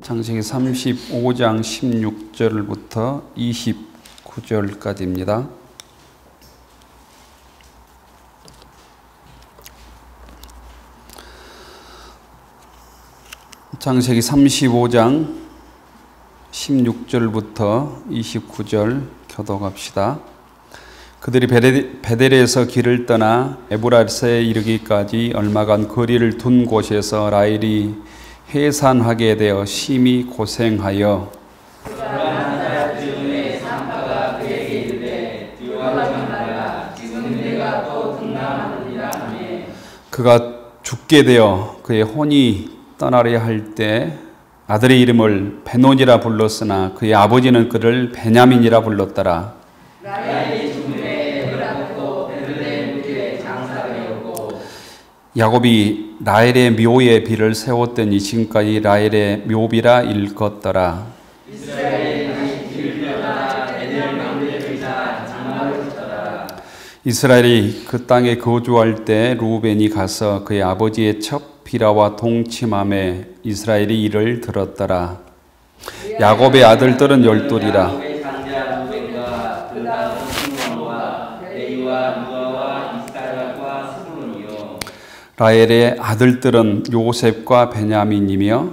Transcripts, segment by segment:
창세기 35장 16절부터 29절까지입니다. 창세기 35장 16절부터 29절 교독합시다. 그들이 베델에서 길을 떠나 에브라스에 이르기까지 얼마간 거리를 둔 곳에서 라헬이 해산하게 되어 심히 고생하여 그가 죽게 되어 그의 혼이 떠나려 할 때 아들의 이름을 베논이라 불렀으나 그의 아버지는 그를 베냐민이라 불렀더라. 야곱이 라헬의 묘에 비를 세웠더니 지금까지 라헬의 묘비라 일컫더라. 이스라엘이 그 땅에 거주할 때 르우벤이 가서 그의 아버지의 첩 비라와 동침함에 이스라엘이 이를 들었더라. 야곱의 아들들은 12이라. 라헬의 아들들은 요셉과 베냐민이며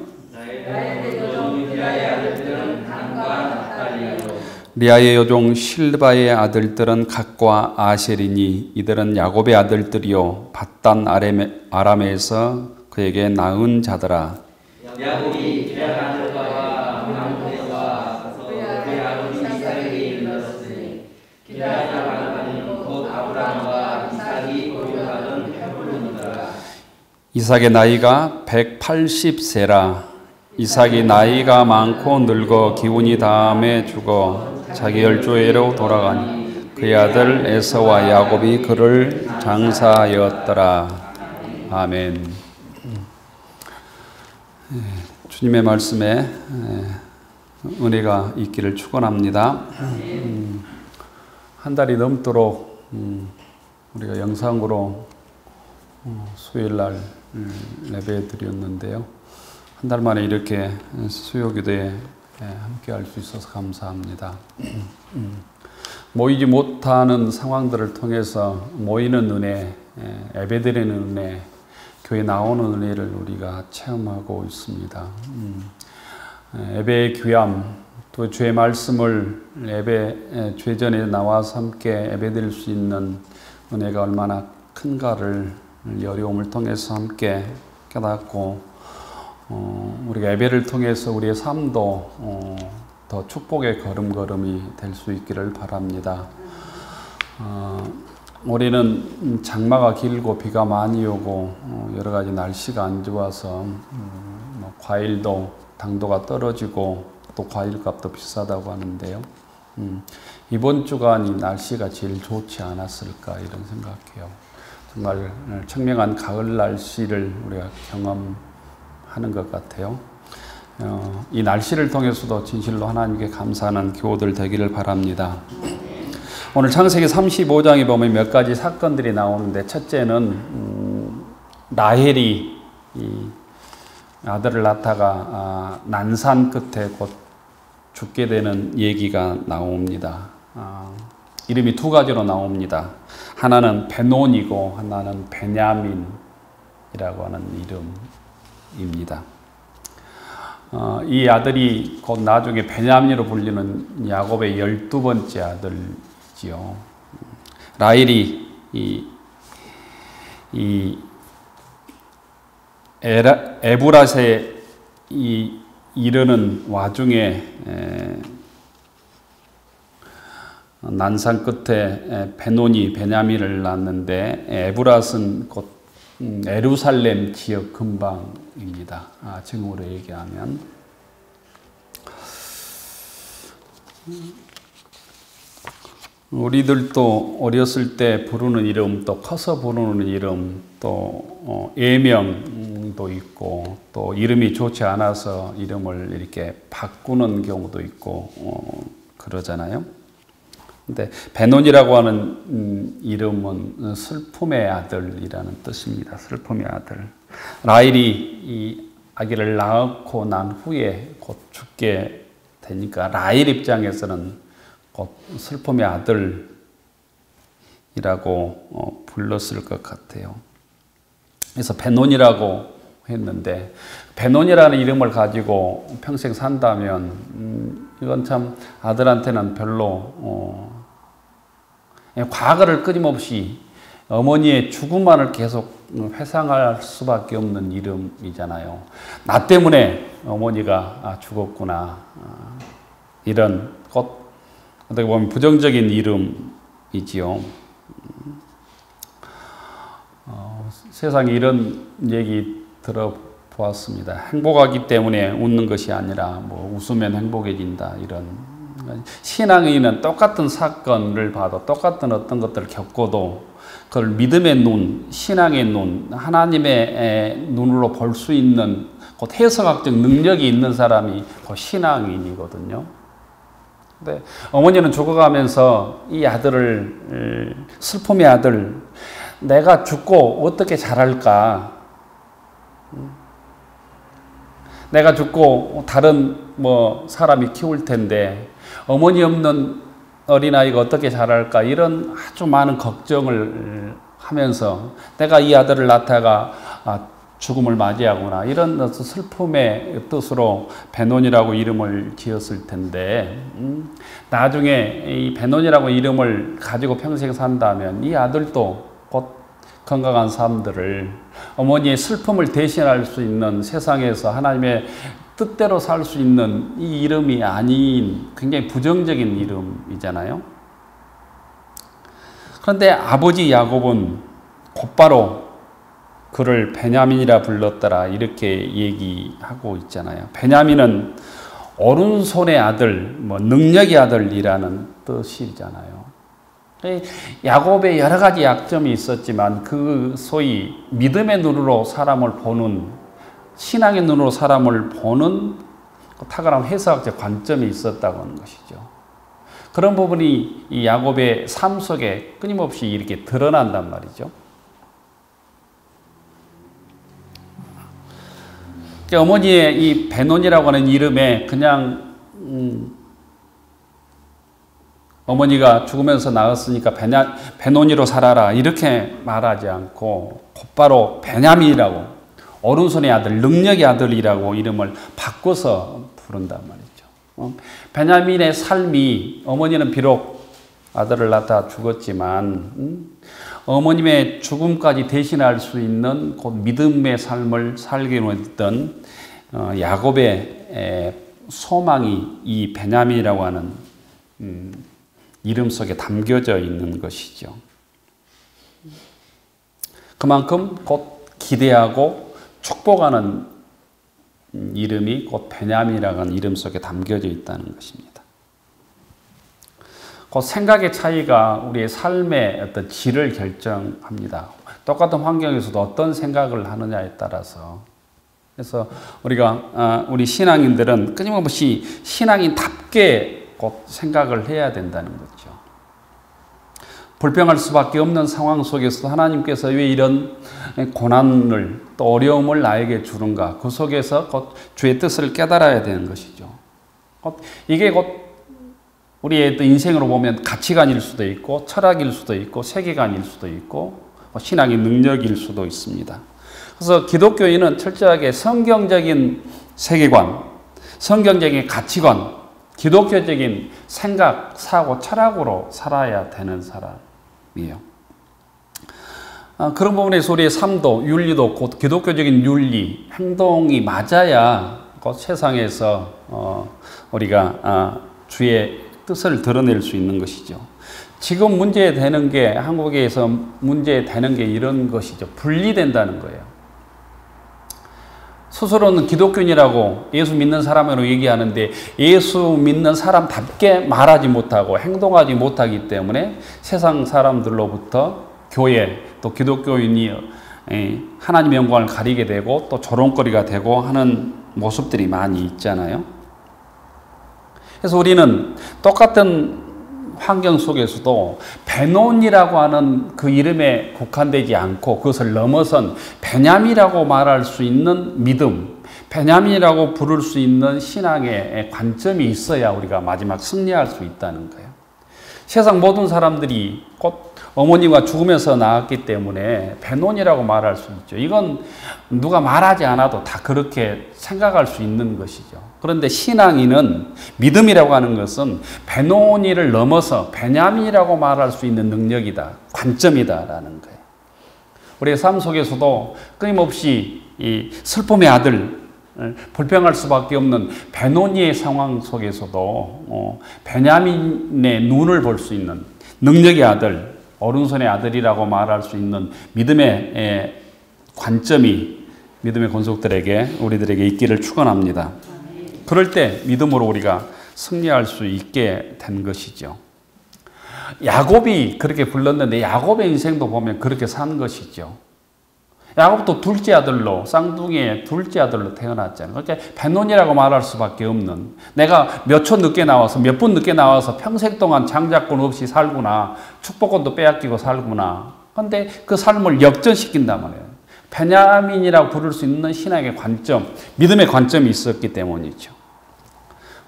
리아의 여종 실바의 아들들은 갓과 아셀이니 이들은 야곱의 아들들이요 밧단 아람에서 그에게 낳은 자더라. 야곱이 기랴가들과 문항에와 가서 그의 아버지 이삭에게 이르렀으니 기랴가는 곧 아브라함과 이삭이 거류하던 헤브론이더라. 이삭의 나이가 180세라. 이삭이 나이가 많고 늙어 기운이 다함에 죽어 자기 열조에로 돌아가니 그의 아들 에서와 야곱이 그를 장사하였더라. 아멘. 주님의 말씀에 은혜가 있기를 축원합니다. 한 달이 넘도록 우리가 영상으로 수요일날 예배 드렸는데요. 한 달 만에 이렇게 수요기도에 함께 할 수 있어서 감사합니다. 모이지 못하는 상황들을 통해서 모이는 은혜, 예배드리는 은혜, 교회 나오는 은혜를 우리가 체험하고 있습니다. 예배의 귀함, 또 주의 말씀을 예배 죄전에 나와서 함께 예배드릴 수 있는 은혜가 얼마나 큰가를 이 어려움을 통해서 함께 깨닫고 우리가 예배를 통해서 우리의 삶도 더 축복의 걸음걸음이 될 수 있기를 바랍니다. 올해는 장마가 길고 비가 많이 오고 여러 가지 날씨가 안 좋아서 과일도 당도가 떨어지고 또 과일값도 비싸다고 하는데요. 이번 주간 이 날씨가 제일 좋지 않았을까 이런 생각해요. 정말 청명한 가을 날씨를 우리가 경험하는 것 같아요. 이 날씨를 통해서도 진실로 하나님께 감사하는 교우들 되기를 바랍니다. 오늘 창세기 35장에 보면 몇 가지 사건들이 나오는데 첫째는 라헬이 이 아들을 낳다가 난산 끝에 곧 죽게 되는 얘기가 나옵니다. 이름이 두 가지로 나옵니다. 하나는 베논이고 하나는 베냐민이라고 하는 이름입니다. 이 아들이 곧 나중에 베냐민으로 불리는 야곱의 12번째 아들이지요. 라헬이 에브라스에 이르는 와중에 난산 끝에 베논이 베냐민을 낳는데 에브라스는 곧 예루살렘 지역 근방입니다. 지금으로 얘기하면 우리들도 어렸을 때 부르는 이름, 또 커서 부르는 이름, 또 예명도 있고 또 이름이 좋지 않아서 이름을 이렇게 바꾸는 경우도 있고 그러잖아요. 근데 베논이라고 하는 이름은 슬픔의 아들이라는 뜻입니다. 슬픔의 아들. 라헬이 이 아기를 낳고 난 후에 곧 죽게 되니까 라헬 입장에서는 곧 슬픔의 아들이라고 불렀을 것 같아요. 그래서 베논이라고 했는데, 베논이라는 이름을 가지고 평생 산다면 이건 참 아들한테는 별로 과거를 끊임없이 어머니의 죽음만을 계속 회상할 수밖에 없는 이름이잖아요. 나 때문에 어머니가 죽었구나, 이런 것, 어떻게 보면 부정적인 이름이지요. 세상에 이런 얘기 들어보았습니다. 행복하기 때문에 웃는 것이 아니라 뭐 웃으면 행복해진다, 이런. 신앙인은 똑같은 사건을 봐도 똑같은 어떤 것들을 겪어도 그걸 믿음의 눈, 신앙의 눈, 하나님의 눈으로 볼 수 있는 곧 해석학적 능력이 있는 사람이 곧 신앙인이거든요. 근데 어머니는 죽어가면서 이 아들을, 슬픔의 아들, 내가 죽고 어떻게 자랄까? 내가 죽고 다른 사람이 키울 텐데 어머니 없는 어린아이가 어떻게 자랄까, 이런 아주 많은 걱정을 하면서 내가 이 아들을 낳다가 죽음을 맞이하구나, 이런 슬픔의 뜻으로 베논이라고 이름을 지었을 텐데, 나중에 이 베논이라고 이름을 가지고 평생 산다면 이 아들도 곧 건강한 삶들을, 어머니의 슬픔을 대신할 수 있는, 세상에서 하나님의 뜻대로 살 수 있는 이 이름이 아닌 굉장히 부정적인 이름이잖아요. 그런데 아버지 야곱은 곧바로 그를 베냐민이라 불렀더라, 이렇게 얘기하고 있잖아요. 베냐민은 오른손의 아들, 능력의 아들이라는 뜻이잖아요. 야곱의 여러 가지 약점이 있었지만 그 소위 믿음의 눈으로 사람을 보는, 신앙의 눈으로 사람을 보는 탁월한 해석학적 관점이 있었다고 하는 것이죠. 그런 부분이 이 야곱의 삶 속에 끊임없이 이렇게 드러난단 말이죠. 어머니의 이 베논이라고 하는 이름에 그냥 어머니가 죽으면서 낳았으니까 베논이로 살아라, 이렇게 말하지 않고 곧바로 베냐민이라고, 오른손의 아들, 능력의 아들이라고 이름을 바꿔서 부른단 말이죠. 베냐민의 삶이, 어머니는 비록 아들을 낳다 죽었지만 어머님의 죽음까지 대신할 수 있는 곧 믿음의 삶을 살게 했던 야곱의 소망이 이 베냐민이라고 하는 이름 속에 담겨져 있는 것이죠. 그만큼 곧 기대하고 축복하는 이름이 곧 베냐민이라는 이름 속에 담겨져 있다는 것입니다. 곧 생각의 차이가 우리의 삶의 어떤 질을 결정합니다. 똑같은 환경에서도 어떤 생각을 하느냐에 따라서. 그래서 우리 신앙인들은 끊임없이 신앙인답게 곧 생각을 해야 된다는 거죠. 불평할 수밖에 없는 상황 속에서 하나님께서 왜 이런 고난을 또 어려움을 나에게 주는가, 그 속에서 곧 주의 뜻을 깨달아야 되는 것이죠. 이게 곧 우리의 인생으로 보면 가치관일 수도 있고 철학일 수도 있고 세계관일 수도 있고 신앙의 능력일 수도 있습니다. 그래서 기독교인은 철저하게 성경적인 세계관, 성경적인 가치관, 기독교적인 생각, 사고, 철학으로 살아야 되는 사람이에요. 그런 부분에서 우리의 삶도, 윤리도 곧 기독교적인 윤리, 행동이 맞아야 곧 세상에서 우리가 주의 뜻을 드러낼 수 있는 것이죠. 지금 문제되는 게, 한국에서 문제되는 게 이런 것이죠. 분리된다는 거예요. 스스로는 기독교인이라고 예수 믿는 사람으로 얘기하는데 예수 믿는 사람답게 말하지 못하고 행동하지 못하기 때문에 세상 사람들로부터 교회 또 기독교인이 하나님의 영광을 가리게 되고 또 조롱거리가 되고 하는 모습들이 많이 있잖아요. 그래서 우리는 똑같은 환경 속에서도 베논이라고 하는 그 이름에 국한되지 않고 그것을 넘어선 베냐민이라고 말할 수 있는 믿음, 베냐민이라고 부를 수 있는 신앙의 관점이 있어야 우리가 마지막 승리할 수 있다는 거예요. 세상 모든 사람들이 곧 어머니가 죽으면서 낳았기 때문에 베논이라고 말할 수 있죠. 이건 누가 말하지 않아도 다 그렇게 생각할 수 있는 것이죠. 그런데 신앙인은, 믿음이라고 하는 것은 베논이를 넘어서 베냐민이라고 말할 수 있는 능력이다, 관점이다라는 거예요. 우리의 삶 속에서도 끊임없이 이 슬픔의 아들, 불평할 수밖에 없는 베노니의 상황 속에서도 베냐민의 눈을 볼 수 있는 능력의 아들, 오른손의 아들이라고 말할 수 있는 믿음의 관점이 믿음의 권속들에게, 우리들에게 있기를 축원합니다. 그럴 때 믿음으로 우리가 승리할 수 있게 된 것이죠. 야곱이 그렇게 불렀는데 야곱의 인생도 보면 그렇게 산 것이죠. 야곱도 둘째 아들로, 쌍둥이의 둘째 아들로 태어났잖아요. 그러니까 베논이라고 말할 수밖에 없는, 내가 몇 초 늦게 나와서, 몇 분 늦게 나와서 평생 동안 장자권 없이 살구나, 축복권도 빼앗기고 살구나. 그런데 그 삶을 역전시킨단 말이에요. 베냐민이라고 부를 수 있는 신앙의 관점, 믿음의 관점이 있었기 때문이죠.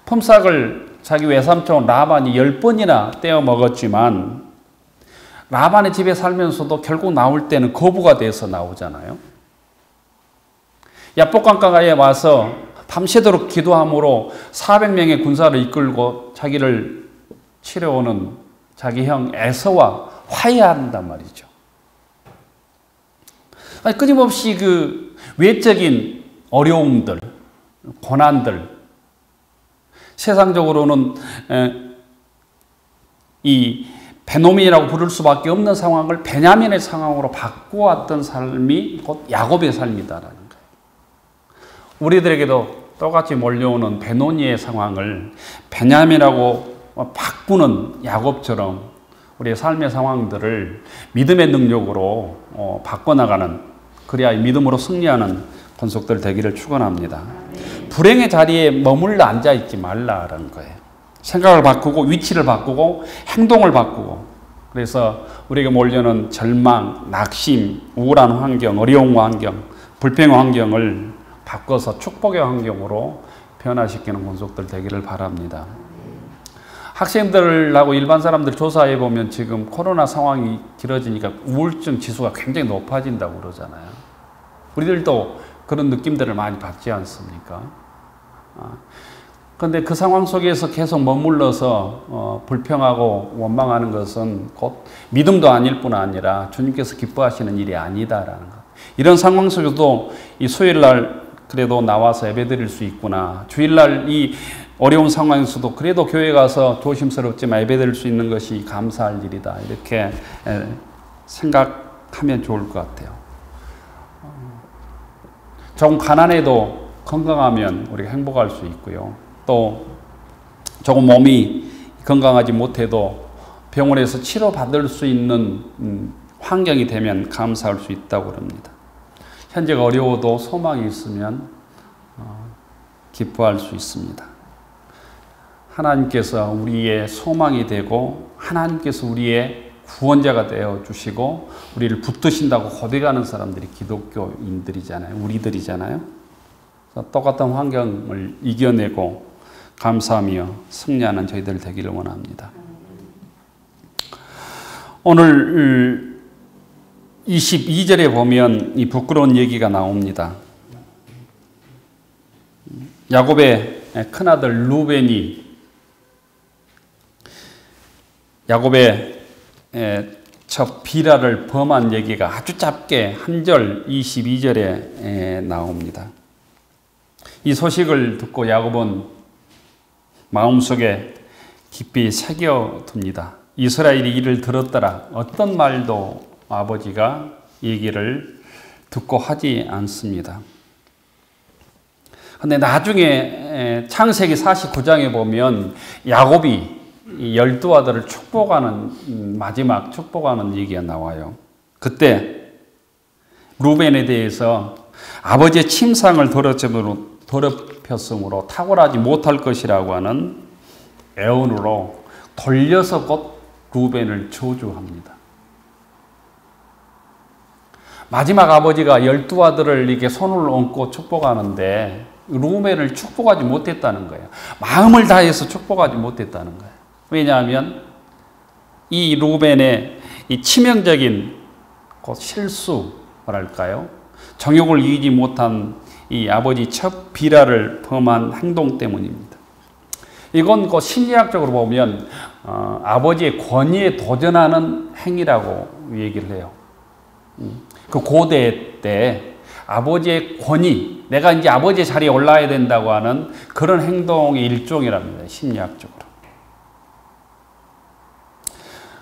품삯을 자기 외삼촌 라반이 10번이나 떼어 먹었지만 라반의 집에 살면서도 결국 나올 때는 거부가 돼서 나오잖아요. 야복강가에 와서 밤새도록 기도함으로 400명의 군사를 이끌고 자기를 치러오는 자기 형 에서와 화해한단 말이죠. 아니, 끊임없이 그 외적인 어려움들, 고난들, 세상적으로는 이 베노민이라고 부를 수밖에 없는 상황을 베냐민의 상황으로 바꾸었던 삶이 곧 야곱의 삶이다라는 거예요. 우리들에게도 똑같이 몰려오는 베노니의 상황을 베냐민이라고 바꾸는 야곱처럼 우리의 삶의 상황들을 믿음의 능력으로 바꿔나가는, 그래야 믿음으로 승리하는 권속들 되기를 축원합니다. 불행의 자리에 머물러 앉아있지 말라라는 거예요. 생각을 바꾸고 위치를 바꾸고 행동을 바꾸고, 그래서 우리에게 몰려오는 절망, 낙심, 우울한 환경, 어려운 환경, 불평의 환경을 바꿔서 축복의 환경으로 변화시키는 권속들 되기를 바랍니다. 학생들하고 일반 사람들 조사해 보면 지금 코로나 상황이 길어지니까 우울증 지수가 굉장히 높아진다고 그러잖아요. 우리들도 그런 느낌들을 많이 받지 않습니까? 그런데 그 상황 속에서 계속 머물러서 불평하고 원망하는 것은 곧 믿음도 아닐 뿐 아니라 주님께서 기뻐하시는 일이 아니다라는 것. 이런 상황 속에서도 이 수요일날 그래도 나와서 예배드릴 수 있구나. 주일날 이 어려운 상황에서도 그래도 교회 가서 조심스럽지만 예배드릴 수 있는 것이 감사할 일이다. 이렇게 생각하면 좋을 것 같아요. 조금 가난해도 건강하면 우리가 행복할 수 있고요. 또 조금 몸이 건강하지 못해도 병원에서 치료받을 수 있는 환경이 되면 감사할 수 있다고 합니다. 현재가 어려워도 소망이 있으면 기뻐할 수 있습니다. 하나님께서 우리의 소망이 되고 하나님께서 우리의 구원자가 되어주시고 우리를 붙드신다고 고백하는 사람들이 기독교인들이잖아요. 우리들이잖아요. 똑같은 환경을 이겨내고 감사하며 승리하는 저희들 되기를 원합니다. 오늘 22절에 보면 이 부끄러운 얘기가 나옵니다. 야곱의 큰아들 루벤이 야곱의 첫 비라를 범한 얘기가 아주 짧게 한 절 22절에 나옵니다. 이 소식을 듣고 야곱은 마음속에 깊이 새겨둡니다. 이스라엘이 이를 들었더라. 어떤 말도 아버지가 얘기를 듣고 하지 않습니다. 그런데 나중에 창세기 49장에 보면 야곱이 12아들을 축복하는, 마지막 축복하는 얘기가 나와요. 그때 루벤에 대해서 아버지의 침상을 더럽혔으므로 탁월하지 못할 것이라고 하는 애언으로 돌려서 곧 루벤을 저주합니다. 마지막 아버지가 12아들을 이렇게 손을 얹고 축복하는데 루벤을 축복하지 못했다는 거예요. 마음을 다해서 축복하지 못했다는 거예요. 왜냐하면 이 루벤의 이 치명적인 실수랄까요? 정욕을 이기지 못한 이 아버지 첩 비라를 범한 행동 때문입니다. 이건 심리학적으로 보면 아버지의 권위에 도전하는 행위라고 얘기를 해요. 그 고대 때 아버지의 권위, 내가 이제 아버지의 자리에 올라야 된다고 하는 그런 행동의 일종이랍니다. 심리학적으로.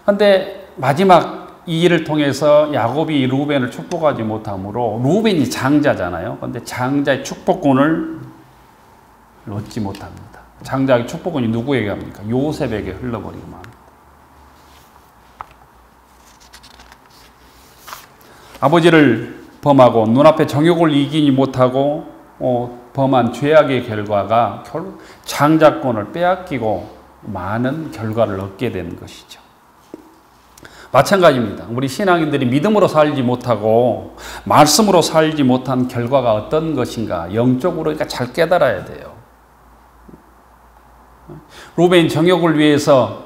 그런데 마지막 이 일을 통해서 야곱이 루벤을 축복하지 못하므로, 루벤이 장자잖아요. 그런데 장자의 축복권을 얻지 못합니다. 장자의 축복권이 누구에게 합니까? 요셉에게 흘러버리고 맙니다. 아버지를 범하고 눈앞에 정욕을 이기지 못하고 범한 죄악의 결과가 결국 장자권을 빼앗기고 많은 결과를 얻게 되는 것이죠. 마찬가지입니다. 우리 신앙인들이 믿음으로 살지 못하고 말씀으로 살지 못한 결과가 어떤 것인가 영적으로 잘 깨달아야 돼요. 루벤 정욕을 위해서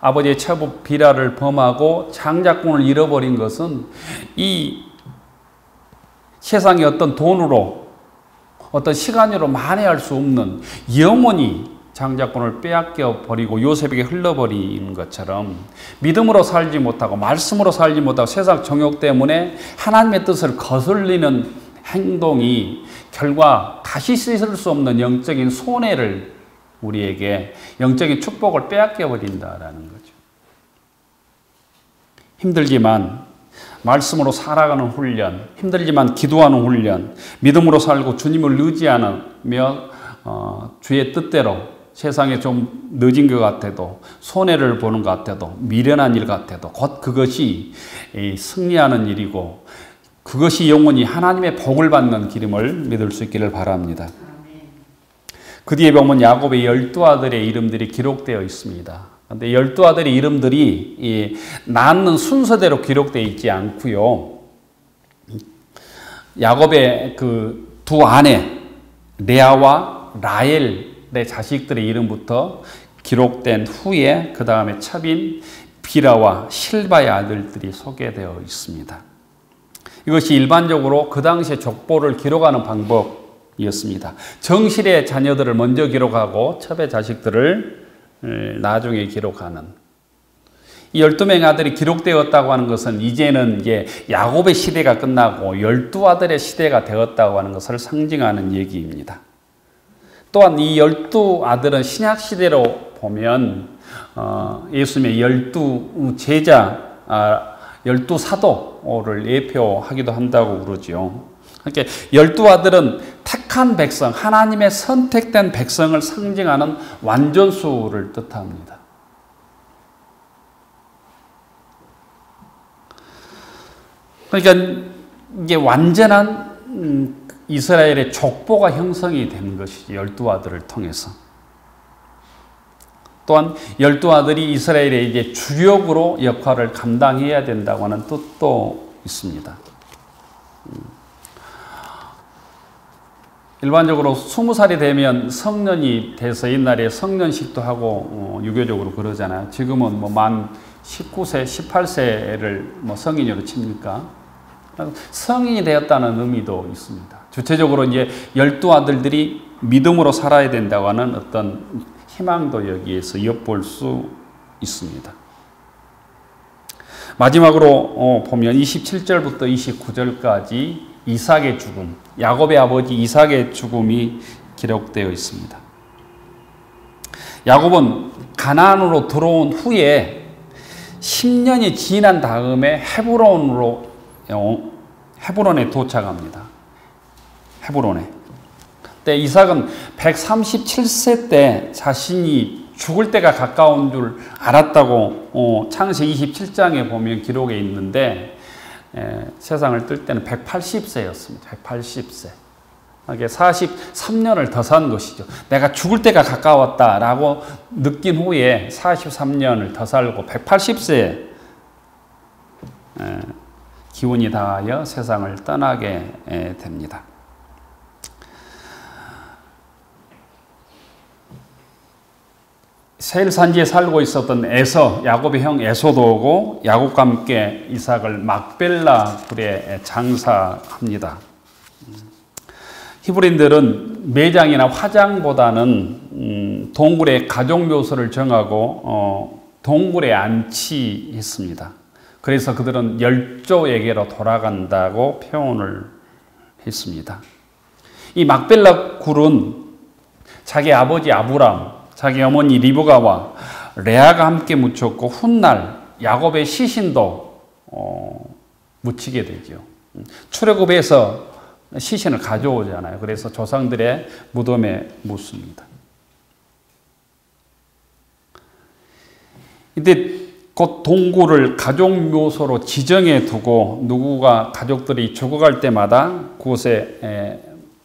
아버지의 첩 비라를 범하고 장자권을 잃어버린 것은 이 세상의 어떤 돈으로 어떤 시간으로 만회할 수 없는 영원히 장자권을 빼앗겨 버리고 요셉에게 흘러버리는 것처럼 믿음으로 살지 못하고 말씀으로 살지 못하고 세상 정욕 때문에 하나님의 뜻을 거슬리는 행동이 결과 다시 씻을 수 없는 영적인 손해를 우리에게 영적인 축복을 빼앗겨 버린다라는 거죠. 힘들지만 말씀으로 살아가는 훈련, 힘들지만 기도하는 훈련, 믿음으로 살고 주님을 의지하며 주의 뜻대로 세상에 좀 늦은 것 같아도 손해를 보는 것 같아도 미련한 일 같아도 곧 그것이 승리하는 일이고 그것이 영원히 하나님의 복을 받는 길임을 믿을 수 있기를 바랍니다. 그 뒤에 보면 야곱의 12아들의 이름들이 기록되어 있습니다. 그런데 12아들의 이름들이 낳는 순서대로 기록되어 있지 않고요. 야곱의 그 두 아내 레아와 라헬의 자식들의 이름부터 기록된 후에 그 다음에 첩인 비라와 실바의 아들들이 소개되어 있습니다. 이것이 일반적으로 그 당시의 족보를 기록하는 방법이었습니다. 정실의 자녀들을 먼저 기록하고 첩의 자식들을 나중에 기록하는, 이 12명의 아들이 기록되었다고 하는 것은 이제는 이제 야곱의 시대가 끝나고 12아들의 시대가 되었다고 하는 것을 상징하는 얘기입니다. 또한 이 12아들은 신약 시대로 보면 예수님의 12제자, 12사도를 예표하기도 한다고 그러죠. 그러니까 12아들은 택한 백성, 하나님의 선택된 백성을 상징하는 완전수를 뜻합니다. 그러니까 이게 완전한 이스라엘의 족보가 형성이 된 것이죠. 12아들을 통해서. 또한 12아들이 이스라엘의 이제 주력으로 역할을 감당해야 된다고 하는 뜻도 있습니다. 일반적으로 20살이 되면 성년이 돼서 옛날에 성년식도 하고 유교적으로 그러잖아요. 지금은 뭐 만 19세, 18세를 성인으로 칩니까? 성인이 되었다는 의미도 있습니다. 주체적으로 이제 12아들들이 믿음으로 살아야 된다고 하는 어떤 희망도 여기에서 엿볼 수 있습니다. 마지막으로 보면 27절부터 29절까지 이삭의 죽음, 야곱의 아버지 이삭의 죽음이 기록되어 있습니다. 야곱은 가나안으로 들어온 후에 10년이 지난 다음에 헤브론에 도착합니다. 헤브론에. 그때 이삭은 137세 때 자신이 죽을 때가 가까운 줄 알았다고 창세기 27장에 보면 기록에 있는데 세상을 뜰 때는 180세였습니다. 180세. 이게 43년을 더 산 것이죠. 내가 죽을 때가 가까웠다라고 느낀 후에 43년을 더 살고 180세에 기운이 다하여 세상을 떠나게 됩니다. 세일 산지에 살고 있었던 에서, 야곱의 형 에서도 오고 야곱과 함께 이삭을 막벨라 굴에 장사합니다. 히브리인들은 매장이나 화장보다는 동굴의 가족 묘소를 정하고 동굴에 안치했습니다. 그래서 그들은 열조에게로 돌아간다고 표현을 했습니다. 이 막벨라 굴은 자기 아버지 아브람, 자기 어머니 리브가와 레아가 함께 묻혔고 훗날 야곱의 시신도 묻히게 되죠. 출애굽에서 시신을 가져오잖아요. 그래서 조상들의 무덤에 묻습니다. 이때 곧 동굴을 가족 묘소로 지정해 두고 누구가 가족들이 죽어갈 때마다 그곳에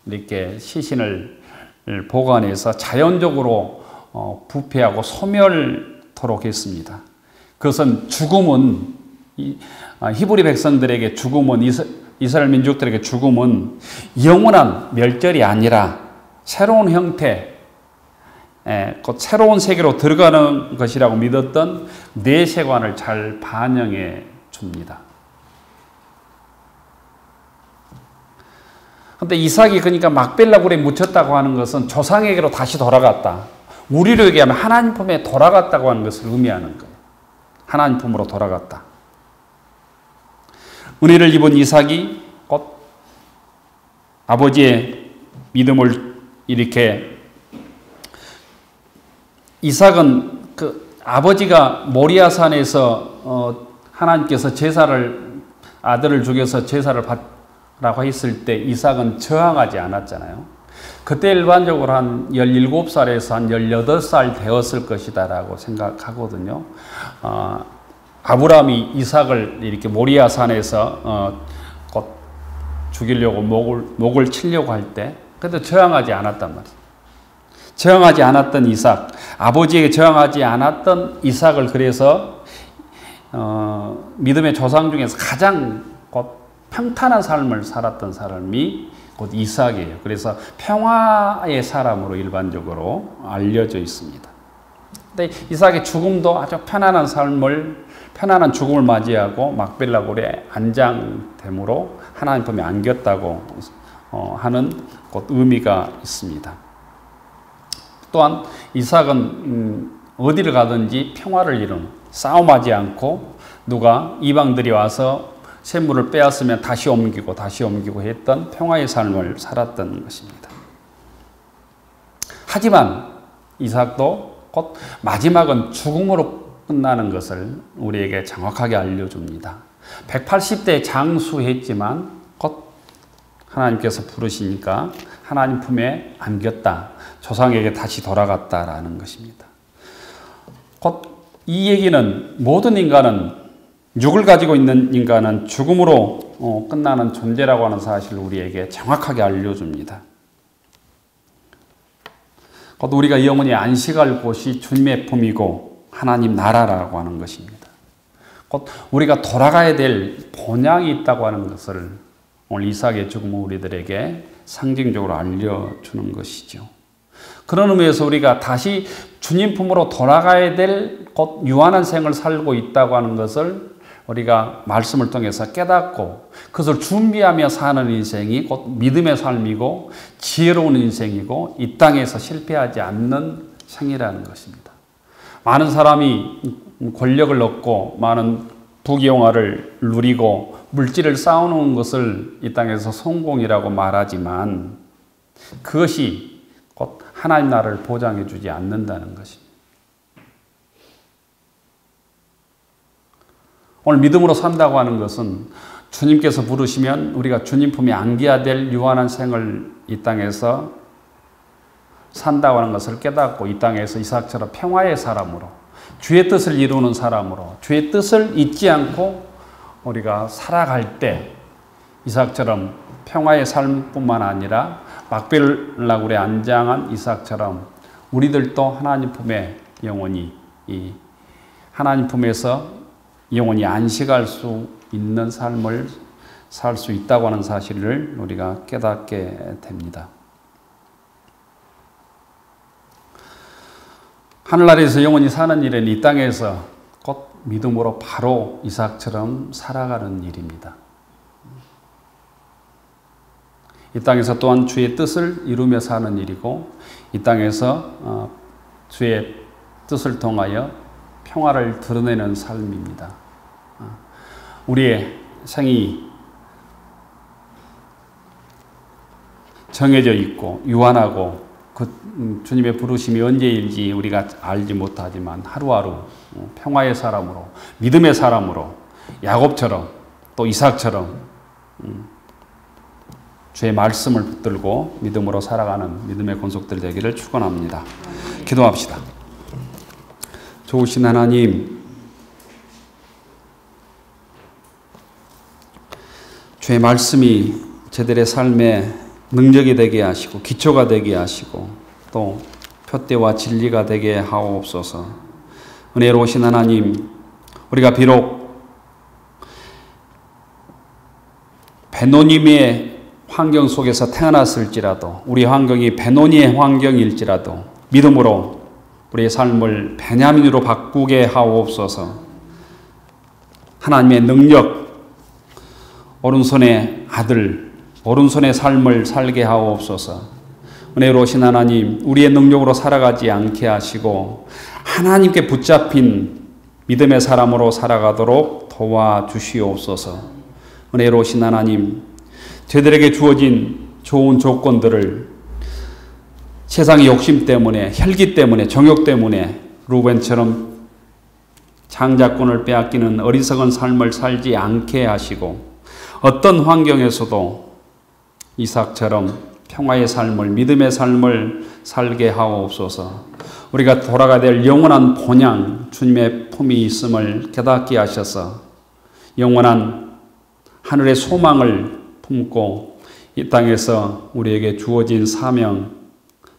이렇게 시신을 보관해서 자연적으로 부패하고 소멸토록 했습니다. 그것은 죽음은 히브리 백성들에게 죽음은 이스라엘 민족들에게 죽음은 영원한 멸절이 아니라 새로운 형태, 곧 새로운 세계로 들어가는 것이라고 믿었던 내세관을 잘 반영해 줍니다. 그런데 이삭이 그러니까 막벨라 굴에 묻혔다고 하는 것은 조상에게로 다시 돌아갔다. 우리로 얘기하면 하나님 품에 돌아갔다고 하는 것을 의미하는 거예요. 하나님 품으로 돌아갔다. 은혜를 입은 이삭이 곧 아버지의 믿음을 이렇게 이삭은 그 아버지가 모리아산에서 하나님께서 아들을 죽여서 제사를 받라고 했을 때 이삭은 저항하지 않았잖아요. 그때 일반적으로 한 17살에서 한 18살 되었을 것이다라고 생각하거든요. 아브라함이 이삭을 이렇게 모리아산에서 곧 죽이려고 목을 치려고 할 때, 그래도 저항하지 않았단 말이에요. 저항하지 않았던 이삭, 아버지에게 저항하지 않았던 이삭을 그래서 믿음의 조상 중에서 가장 곧 평탄한 삶을 살았던 사람이 곧 이삭이에요. 그래서 평화의 사람으로 일반적으로 알려져 있습니다. 근데 이삭의 죽음도 아주 편안한 죽음을 맞이하고 막벨라 굴에 안장됨으로 하나님 품에 안겼다고 하는 곧 의미가 있습니다. 또한 이삭은 어디를 가든지 평화를 이루는, 싸움하지 않고 누가 이방들이 와서 샘물을 빼앗으면 다시 옮기고 했던 평화의 삶을 살았던 것입니다. 하지만 이삭도 곧 마지막은 죽음으로 끝나는 것을 우리에게 정확하게 알려줍니다. 180대 장수했지만 곧 하나님께서 부르시니까 하나님 품에 안겼다. 조상에게 다시 돌아갔다라는 것입니다. 곧 이 얘기는 모든 인간은, 육을 가지고 있는 인간은 죽음으로 끝나는 존재라고 하는 사실을 우리에게 정확하게 알려줍니다. 곧 우리가 영원히 안식할 곳이 주님의 품이고 하나님 나라라고 하는 것입니다. 곧 우리가 돌아가야 될 본향이 있다고 하는 것을 오늘 이삭의 죽음은 우리들에게 상징적으로 알려주는 것이죠. 그런 의미에서 우리가 다시 주님 품으로 돌아가야 될 곧 유한한 생을 살고 있다고 하는 것을 우리가 말씀을 통해서 깨닫고 그것을 준비하며 사는 인생이 곧 믿음의 삶이고 지혜로운 인생이고 이 땅에서 실패하지 않는 생이라는 것입니다. 많은 사람이 권력을 얻고 많은 부귀영화를 누리고 물질을 쌓아놓은 것을 이 땅에서 성공이라고 말하지만 그것이 곧 하나님 나라를 보장해 주지 않는다는 것입니다. 오늘 믿음으로 산다고 하는 것은 주님께서 부르시면 우리가 주님 품에 안겨야 될 유한한 생을 이 땅에서 산다고 하는 것을 깨닫고 이 땅에서 이삭처럼 평화의 사람으로 주의 뜻을 이루는 사람으로 주의 뜻을 잊지 않고 우리가 살아갈 때 이삭처럼 평화의 삶뿐만 아니라 막벨라 굴에 안장한 이삭처럼 우리들도 하나님 품에 영원히 하나님 품에서 영원히 안식할 수 있는 삶을 살 수 있다고 하는 사실을 우리가 깨닫게 됩니다. 하늘나라에서 영원히 사는 일은 이 땅에서 곧 믿음으로 바로 이삭처럼 살아가는 일입니다. 이 땅에서 또한 주의 뜻을 이루며 사는 일이고, 이 땅에서 주의 뜻을 통하여 평화를 드러내는 삶입니다. 우리의 생이 정해져 있고 유한하고 주님의 부르심이 언제일지 우리가 알지 못하지만 하루하루 평화의 사람으로, 믿음의 사람으로, 야곱처럼 또 이삭처럼 주의 말씀을 붙들고 믿음으로 살아가는 믿음의 권속들 되기를 축원합니다. 기도합시다. 좋으신 하나님, 주의 말씀이 저들의 삶에 능력이 되게 하시고 기초가 되게 하시고 또 표대와 진리가 되게 하옵소서. 은혜로우신 하나님, 우리가 비록 베노님의 환경 속에서 태어났을지라도, 우리 환경이 베노니의 환경일지라도 믿음으로 우리의 삶을 베냐민으로 바꾸게 하옵소서. 하나님의 능력, 오른손의 아들, 오른손의 삶을 살게 하옵소서. 은혜로우신 하나님, 우리의 능력으로 살아가지 않게 하시고 하나님께 붙잡힌 믿음의 사람으로 살아가도록 도와주시옵소서. 은혜로우신 하나님, 저들에게 주어진 좋은 조건들을 세상의 욕심 때문에, 혈기 때문에, 정욕 때문에 루벤처럼 장자권을 빼앗기는 어리석은 삶을 살지 않게 하시고, 어떤 환경에서도 이삭처럼 평화의 삶을, 믿음의 삶을 살게 하옵소서. 우리가 돌아가야 될 영원한 본향, 주님의 품이 있음을 깨닫게 하셔서 영원한 하늘의 소망을 품고 이 땅에서 우리에게 주어진 사명,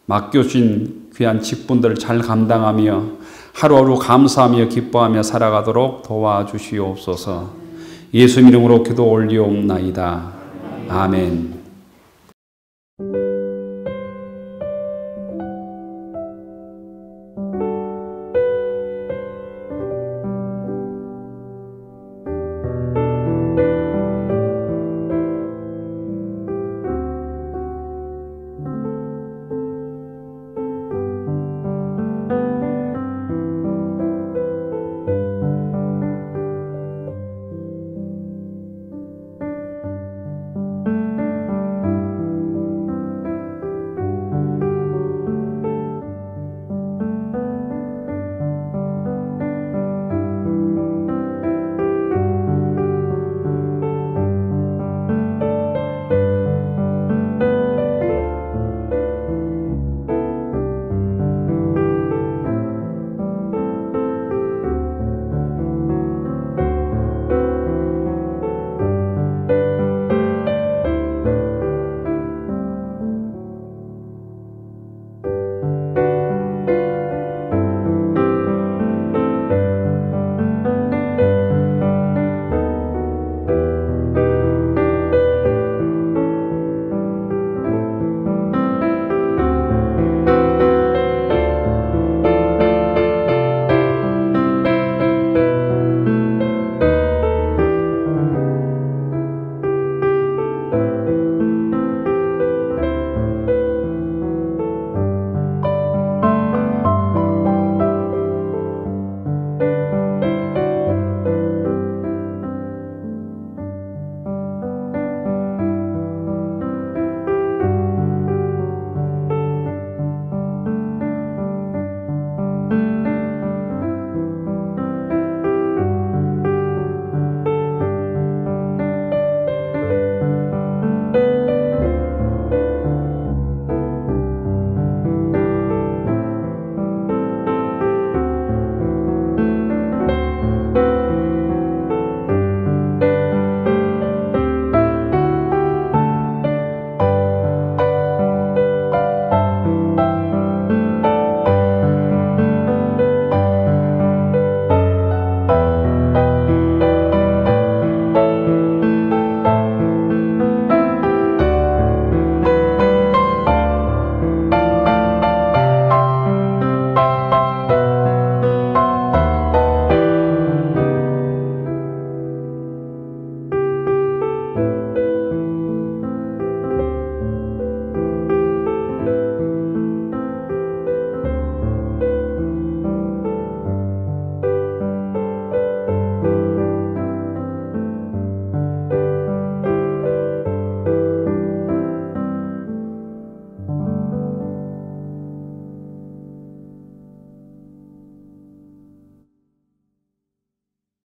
맡겨진 귀한 직분들을 잘 감당하며 하루하루 감사하며 기뻐하며 살아가도록 도와주시옵소서. 예수 이름으로 기도 올리옵나이다. 아멘.